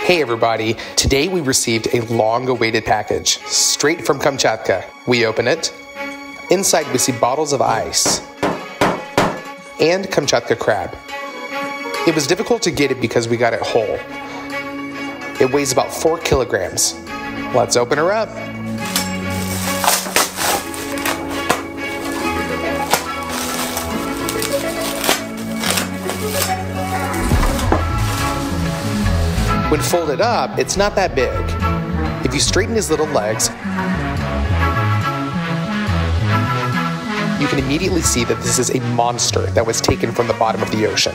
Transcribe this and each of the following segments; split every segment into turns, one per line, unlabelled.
Hey everybody, today we received a long-awaited package, straight from Kamchatka. We open it. Inside we see bottles of ice and Kamchatka crab. It was difficult to get it because we got it whole. It weighs about 4 kilograms. Let's open her up. When folded up, it's not that big. If you straighten his little legs, you can immediately see that this is a monster that was taken from the bottom of the ocean.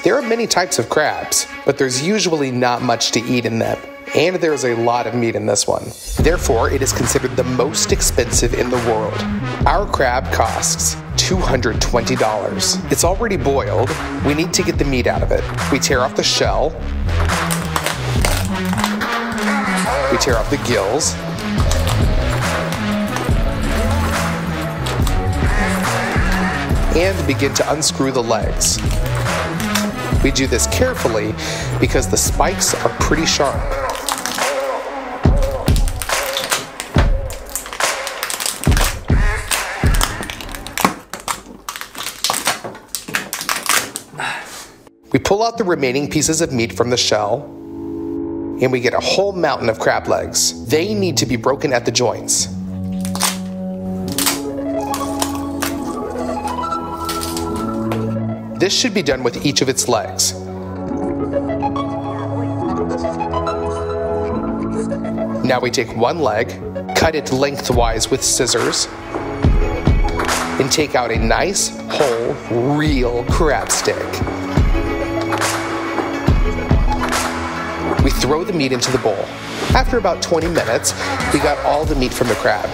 There are many types of crabs, but there's usually not much to eat in them, and there's a lot of meat in this one. Therefore, it is considered the most expensive in the world. Our crab costs $220. It's already boiled. We need to get the meat out of it. We tear off the shell. We tear off the gills. And begin to unscrew the legs. We do this carefully because the spikes are pretty sharp. We pull out the remaining pieces of meat from the shell, and we get a whole mountain of crab legs. They need to be broken at the joints. This should be done with each of its legs. Now we take one leg, cut it lengthwise with scissors, and take out a nice, whole, real crab stick. We throw the meat into the bowl. After about 20 minutes, we got all the meat from the crab.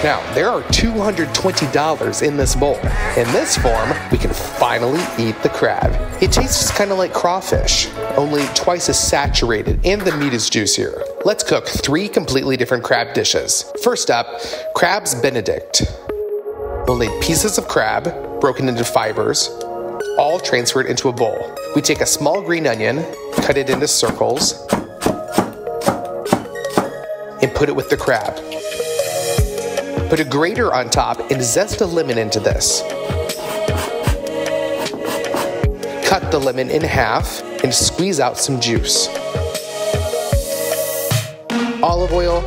Now, there are $220 in this bowl. In this form, we can finally eat the crab. It tastes kind of like crawfish, only twice as saturated, and the meat is juicier. Let's cook 3 completely different crab dishes. First up, Crab's Benedict. We'll need pieces of crab, broken into fibers, all transferred into a bowl. We take a small green onion, cut it into circles, and put it with the crab. Put a grater on top and zest a lemon into this. Cut the lemon in half and squeeze out some juice. Olive oil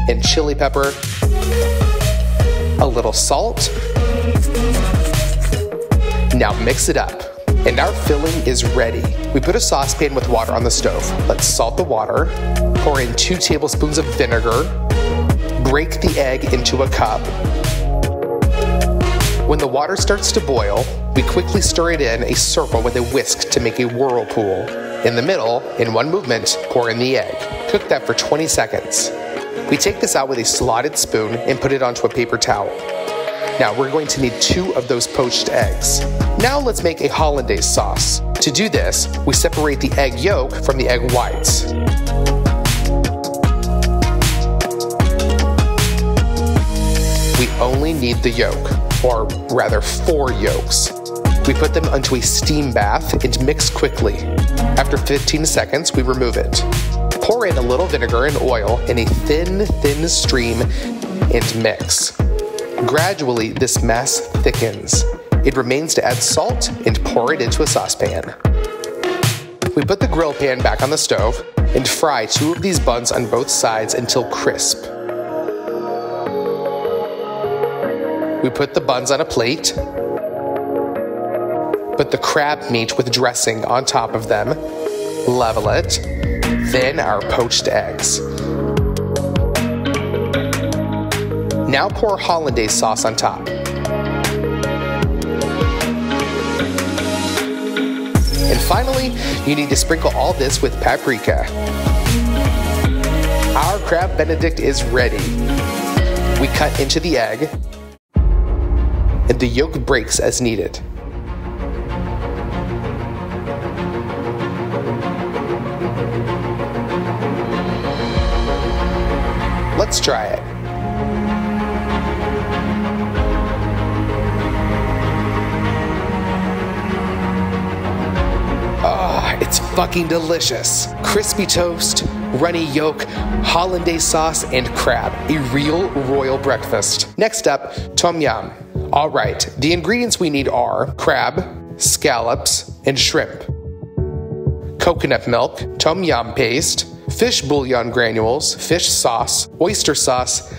and chili pepper, a little salt. Now mix it up. And our filling is ready. We put a saucepan with water on the stove. Let's salt the water, pour in 2 tablespoons of vinegar, break the egg into a cup. When the water starts to boil, we quickly stir it in a circle with a whisk to make a whirlpool. In the middle, in one movement, pour in the egg. Cook that for 20 seconds. We take this out with a slotted spoon and put it onto a paper towel. Now we're going to need 2 of those poached eggs. Now let's make a hollandaise sauce. To do this, we separate the egg yolk from the egg whites. We only need the yolk, or rather 4 yolks. We put them onto a steam bath and mix quickly. After 15 seconds, we remove it. Pour in a little vinegar and oil in a thin stream and mix. Gradually, this mass thickens. It remains to add salt and pour it into a saucepan. We put the grill pan back on the stove and fry 2 of these buns on both sides until crisp. We put the buns on a plate, put the crab meat with dressing on top of them, level it, then our poached eggs. Now pour hollandaise sauce on top. And finally, you need to sprinkle all this with paprika. Our crab benedict is ready. We cut into the egg, and the yolk breaks as needed. Let's try it. It's fucking delicious. Crispy toast, runny yolk, hollandaise sauce, and crab. A real royal breakfast. Next up, tom yum. All right, the ingredients we need are crab, scallops, and shrimp. Coconut milk, tom yum paste, fish bouillon granules, fish sauce, oyster sauce,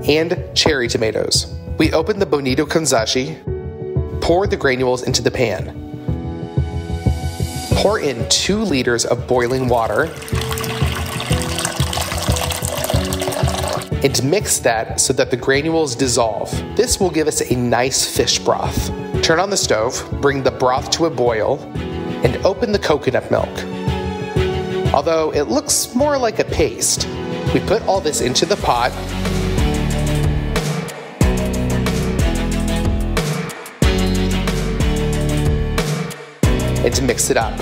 and cherry tomatoes. We open the bonito konzashi, pour the granules into the pan. Pour in 2 liters of boiling water and mix that so that the granules dissolve. This will give us a nice fish broth. Turn on the stove, bring the broth to a boil, and open the coconut milk. Although it looks more like a paste, we put all this into the pot and to mix it up.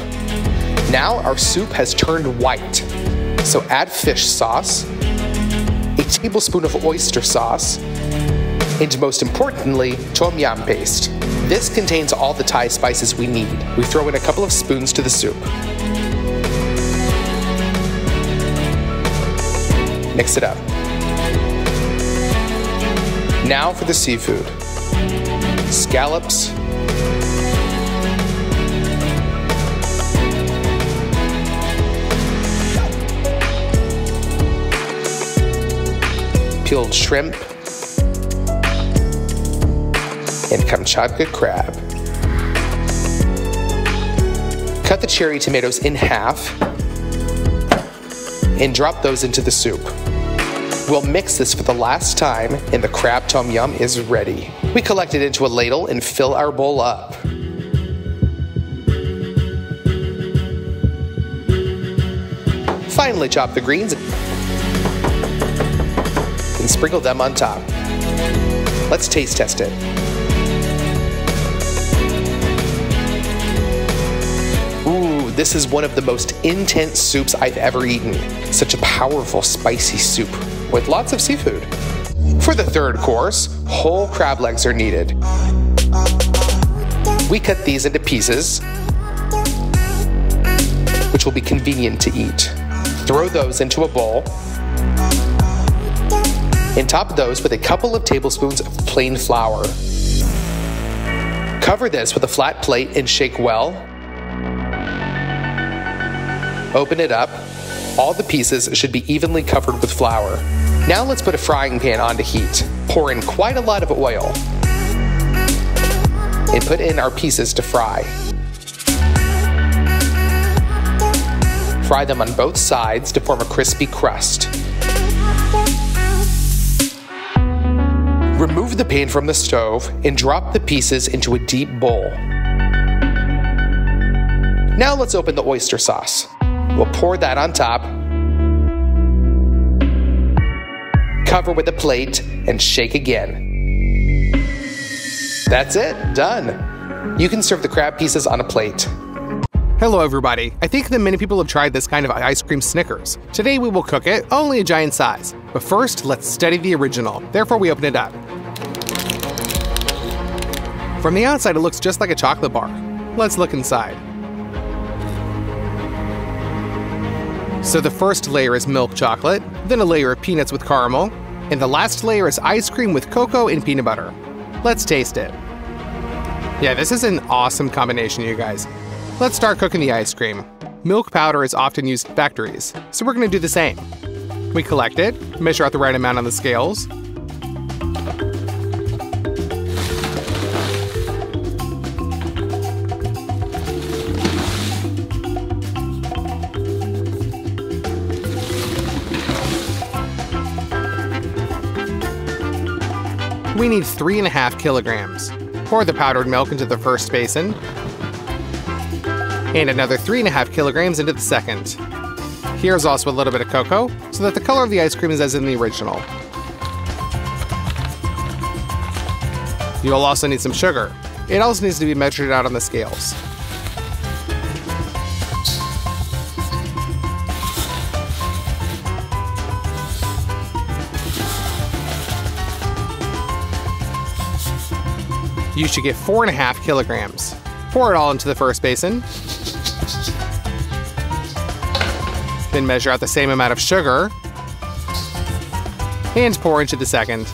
Now our soup has turned white, so add fish sauce, a tablespoon of oyster sauce, and most importantly, tom yum paste. This contains all the Thai spices we need. We throw in a couple of spoons to the soup. Mix it up. Now for the seafood. Scallops, peeled shrimp, and Kamchatka crab. Cut the cherry tomatoes in half and drop those into the soup. We'll mix this for the last time and the crab tom yum is ready. We collect it into a ladle and fill our bowl up. Finally chop the greens and sprinkle them on top. Let's taste test it. Ooh, this is one of the most intense soups I've ever eaten. Such a powerful, spicy soup with lots of seafood. For the third course, whole crab legs are needed. We cut these into pieces, which will be convenient to eat. Throw those into a bowl and top those with a couple of tablespoons of plain flour. Cover this with a flat plate and shake well. Open it up. All the pieces should be evenly covered with flour. Now let's put a frying pan on to heat. Pour in quite a lot of oil and put in our pieces to fry. Fry them on both sides to form a crispy crust. Remove the pan from the stove and drop the pieces into a deep bowl. Now let's open the oyster sauce. We'll pour that on top, cover with a plate, and shake again. That's it, done. You can serve the crab pieces on a plate.
Hello everybody. I think that many people have tried this kind of ice cream Snickers. Today we will cook it, only a giant size. But first, let's study the original. Therefore we open it up. From the outside it looks just like a chocolate bar. Let's look inside. So the first layer is milk chocolate, then a layer of peanuts with caramel, and the last layer is ice cream with cocoa and peanut butter. Let's taste it. Yeah, this is an awesome combination, you guys. Let's start cooking the ice cream. Milk powder is often used in factories, so we're gonna do the same. We collect it, measure out the right amount on the scales, we need 3.5 kilograms. Pour the powdered milk into the first basin, and another 3.5 kilograms into the second. Here's also a little bit of cocoa, so that the color of the ice cream is as in the original. You'll also need some sugar. It also needs to be measured out on the scales. You should get 4.5 kilograms. Pour it all into the first basin. Then measure out the same amount of sugar and pour into the second.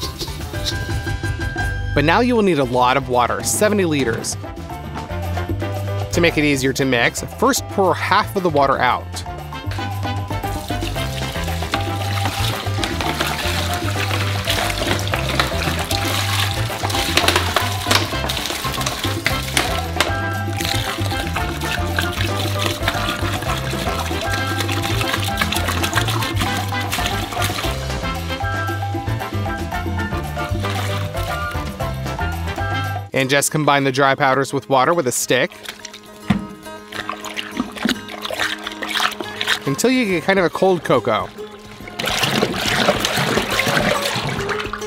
But now you will need a lot of water, 70 liters. To make it easier to mix, first pour half of the water out. And just combine the dry powders with water with a stick until you get kind of a cold cocoa.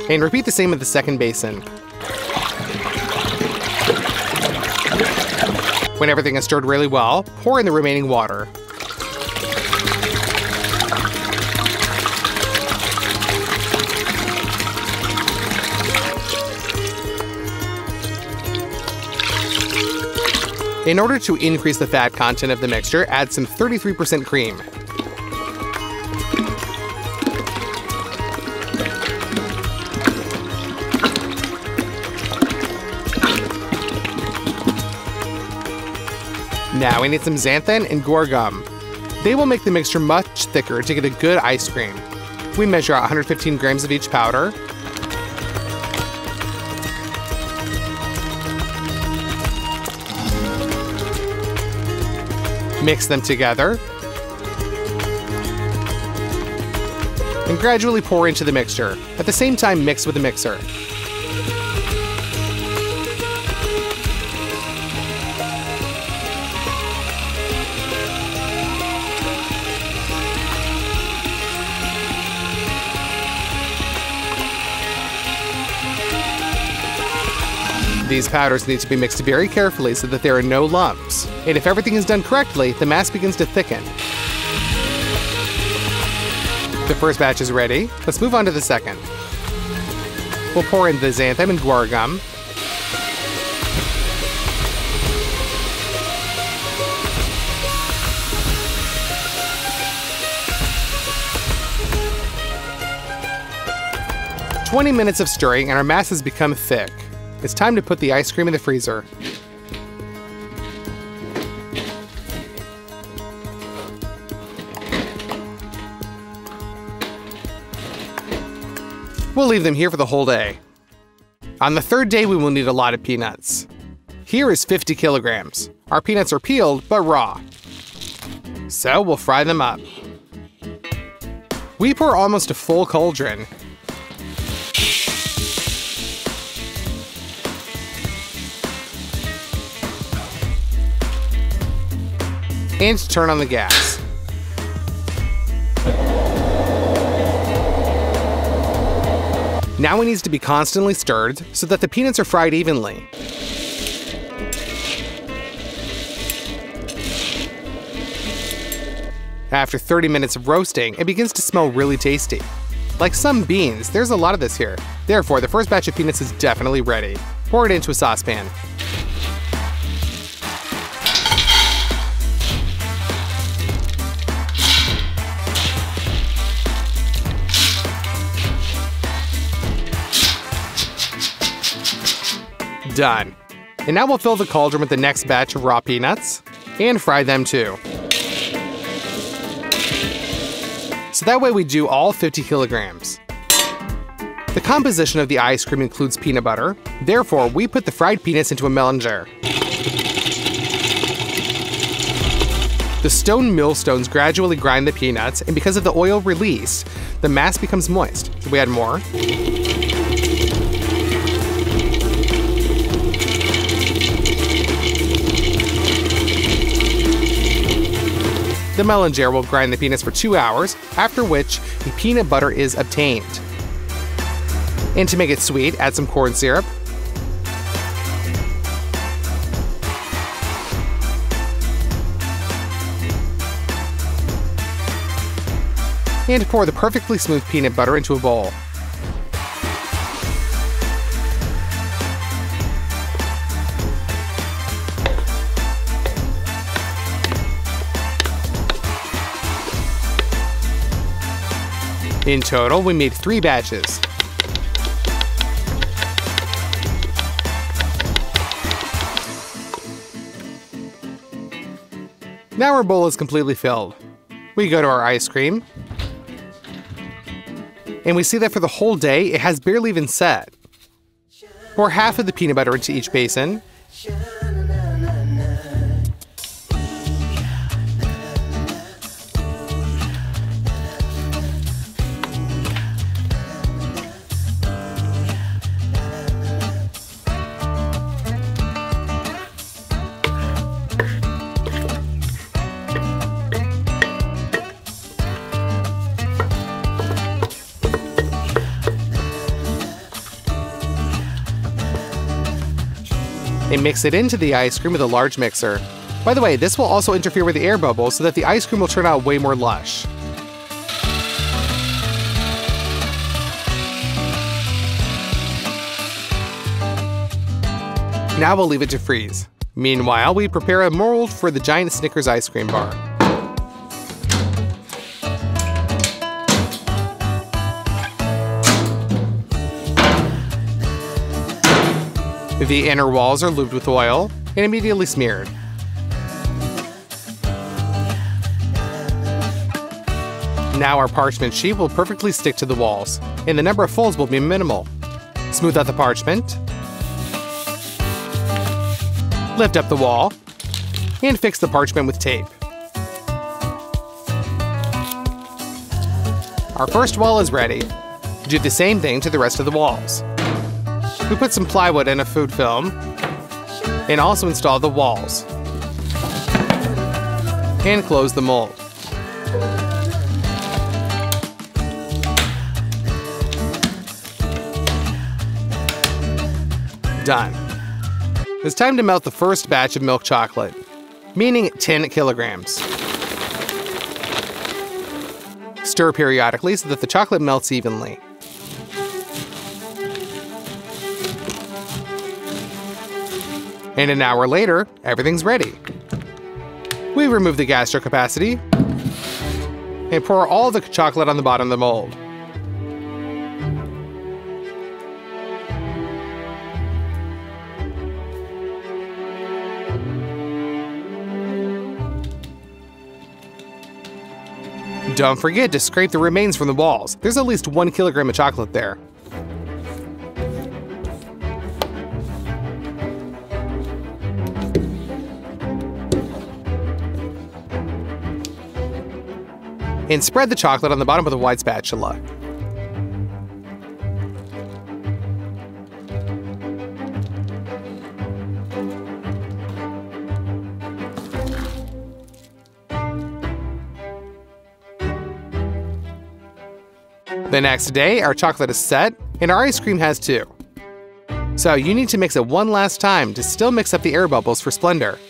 And repeat the same with the second basin. When everything is stirred really well, pour in the remaining water. In order to increase the fat content of the mixture, add some 33% cream. Now we need some xanthan and guar gum. They will make the mixture much thicker to get a good ice cream. We measure out 115 grams of each powder. Mix them together. And gradually pour into the mixture. At the same time, mix with the mixer. These powders need to be mixed very carefully so that there are no lumps. And if everything is done correctly, the mass begins to thicken. The first batch is ready. Let's move on to the second. We'll pour in the xanthan and guar gum. "20 minutes of stirring and our mass has become thick. It's time to put the ice cream in the freezer. We'll leave them here for the whole day. On the third day, we will need a lot of peanuts. Here is 50 kilograms. Our peanuts are peeled, but raw. So we'll fry them up. We pour almost a full cauldron. And turn on the gas. Now it needs to be constantly stirred so that the peanuts are fried evenly. After 30 minutes of roasting, it begins to smell really tasty. Like some beans, there's a lot of this here. Therefore, the first batch of peanuts is definitely ready. Pour it into a saucepan. Done. And now we'll fill the cauldron with the next batch of raw peanuts and fry them too. So that way we do all 50 kilograms. The composition of the ice cream includes peanut butter. Therefore, we put the fried peanuts into a melanger. The stone millstones gradually grind the peanuts, and because of the oil released, the mass becomes moist. Should we add more? The melanger will grind the peanuts for 2 hours, after which the peanut butter is obtained. And to make it sweet, add some corn syrup. And pour the perfectly smooth peanut butter into a bowl. In total, we made 3 batches. Now our bowl is completely filled. We go to our ice cream, and we see that for the whole day, it has barely even set. Pour half of the peanut butter into each basin. And mix it into the ice cream with a large mixer. By the way, this will also interfere with the air bubbles so that the ice cream will turn out way more lush. Now we'll leave it to freeze. Meanwhile, we prepare a mold for the giant Snickers ice cream bar. The inner walls are lubed with oil and immediately smeared. Now our parchment sheet will perfectly stick to the walls, and the number of folds will be minimal. Smooth out the parchment, lift up the wall, and fix the parchment with tape. Our first wall is ready. Do the same thing to the rest of the walls. We put some plywood and a food film, and also install the walls. And close the mold. Done. It's time to melt the first batch of milk chocolate, meaning 10 kilograms. Stir periodically so that the chocolate melts evenly. And an hour later, everything's ready. We remove the gastro capacity and pour all the chocolate on the bottom of the mold. Don't forget to scrape the remains from the walls. There's at least 1 kilogram of chocolate there. And spread the chocolate on the bottom of the wide spatula. The next day, our chocolate is set, and our ice cream has too. So you need to mix it one last time to still mix up the air bubbles for splendor.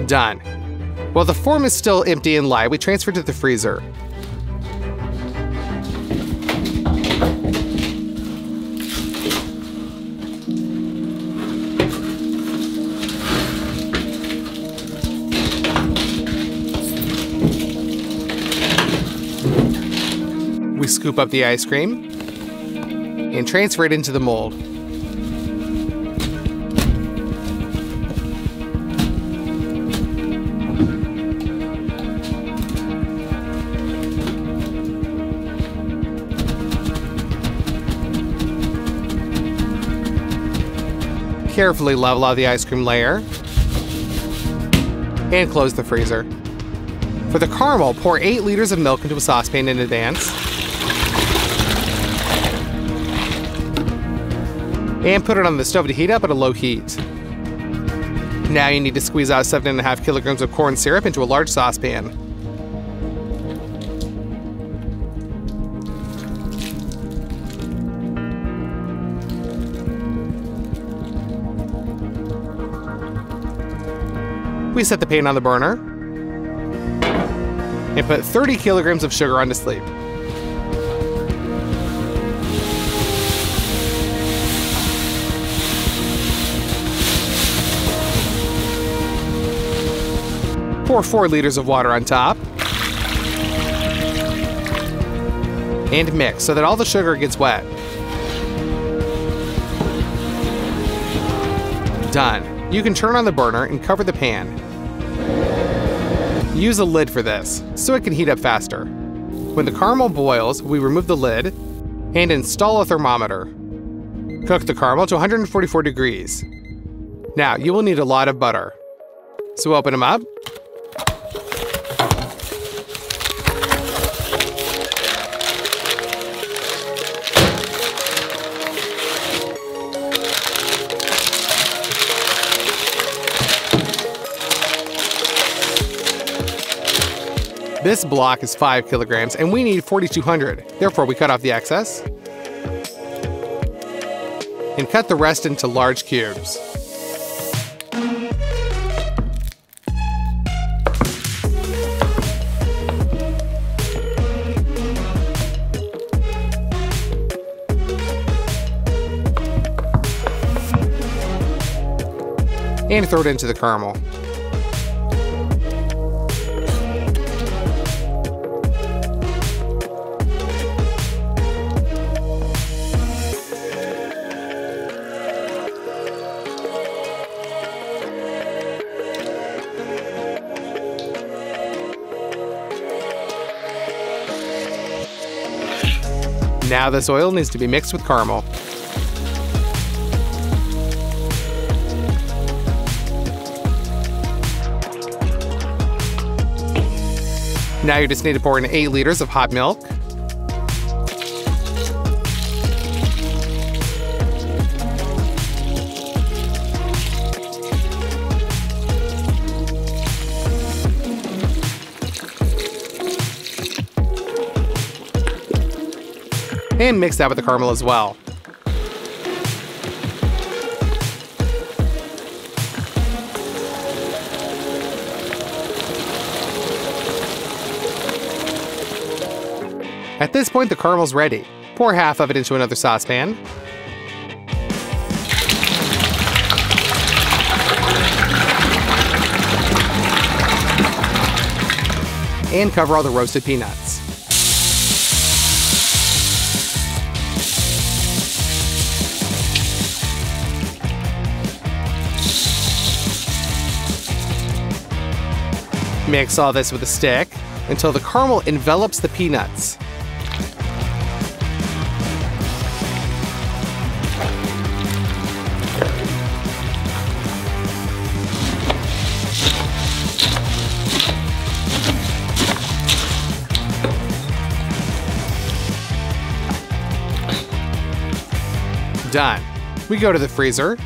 Done. While the form is still empty and light, we transfer it to the freezer. We scoop up the ice cream and transfer it into the mold. Carefully level out the ice cream layer and close the freezer. For the caramel, pour 8 liters of milk into a saucepan in advance and put it on the stove to heat up at a low heat. Now you need to squeeze out 7.5 kilograms of corn syrup into a large saucepan. We set the pan on the burner and put 30 kilograms of sugar on to sleep. Pour 4 liters of water on top. And mix so that all the sugar gets wet. Done. You can turn on the burner and cover the pan. Use a lid for this, so it can heat up faster. When the caramel boils, we remove the lid and install a thermometer. Cook the caramel to 144 degrees. Now, you will need a lot of butter. So open them up. This block is 5 kilograms and we need 4,200. Therefore, we cut off the excess and cut the rest into large cubes. And throw it into the caramel. Now this oil needs to be mixed with caramel. Now you just need to pour in 8 liters of hot milk. And mix that with the caramel as well. At this point, the caramel's ready. Pour half of it into another saucepan. And cover all the roasted peanuts. Mix all this with a stick until the caramel envelops the peanuts. Done. We go to the freezer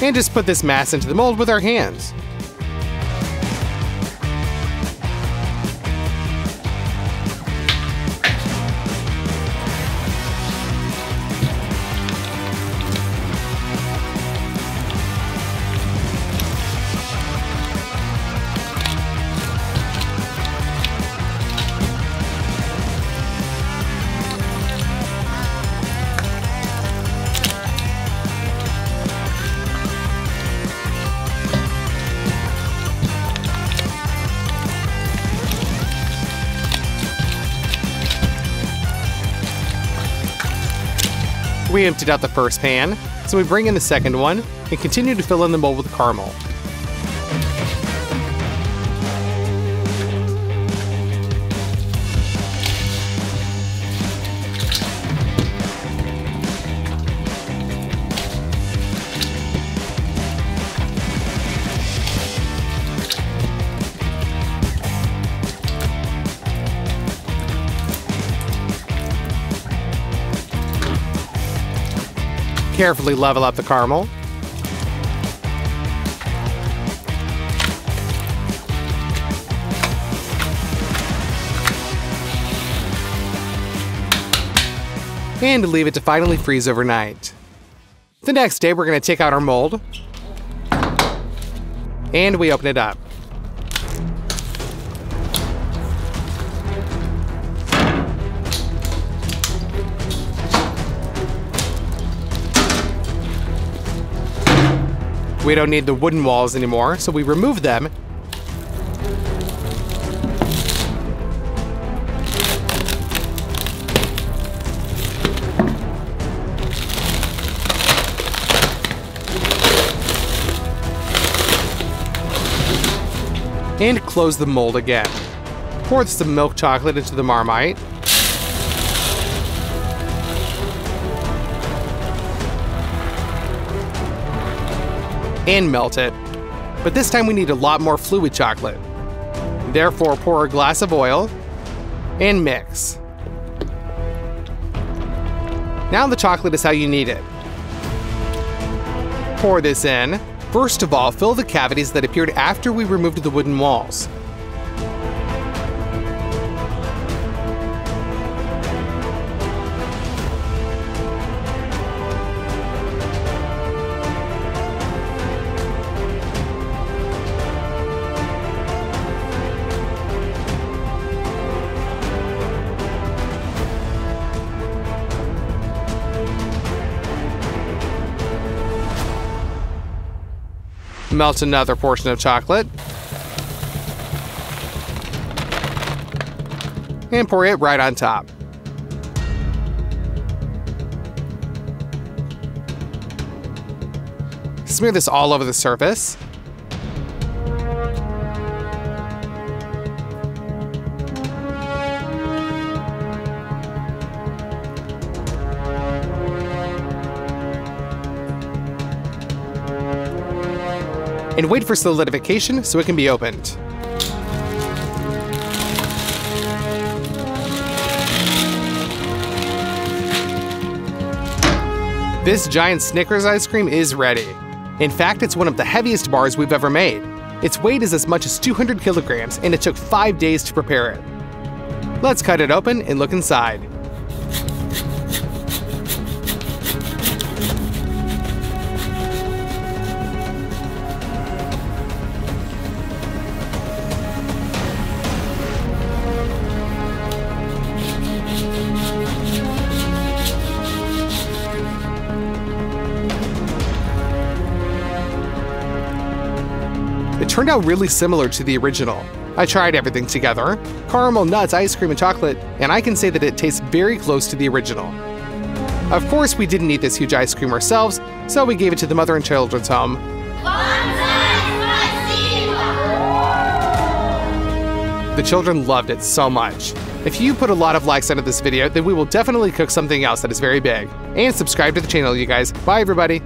and just put this mass into the mold with our hands. We emptied out the first pan, so we bring in the second one and continue to fill in the mold with caramel. Carefully level up the caramel. And leave it to finally freeze overnight. The next day, we're going to take out our mold. And we open it up. We don't need the wooden walls anymore, so we remove them. And close the mold again. Pour some milk chocolate into the Marmite. And melt it. But this time we need a lot more fluid chocolate. Therefore, pour a glass of oil and mix. Now the chocolate is how you need it. Pour this in. First of all, fill the cavities that appeared after we removed the wooden walls. Melt another portion of chocolate. And pour it right on top. Smear this all over the surface. And wait for solidification so it can be opened. This giant Snickers ice cream is ready. In fact, it's one of the heaviest bars we've ever made. Its weight is as much as 200 kilograms, and it took 5 days to prepare it. Let's cut it open and look inside. It turned out really similar to the original. I tried everything together, caramel, nuts, ice cream, and chocolate, and I can say that it tastes very close to the original. Of course, we didn't eat this huge ice cream ourselves, so we gave it to the Mother and Children's Home. The children loved it so much. If you put a lot of likes under this video, then we will definitely cook something else that is very big. And subscribe to the channel, you guys. Bye, everybody.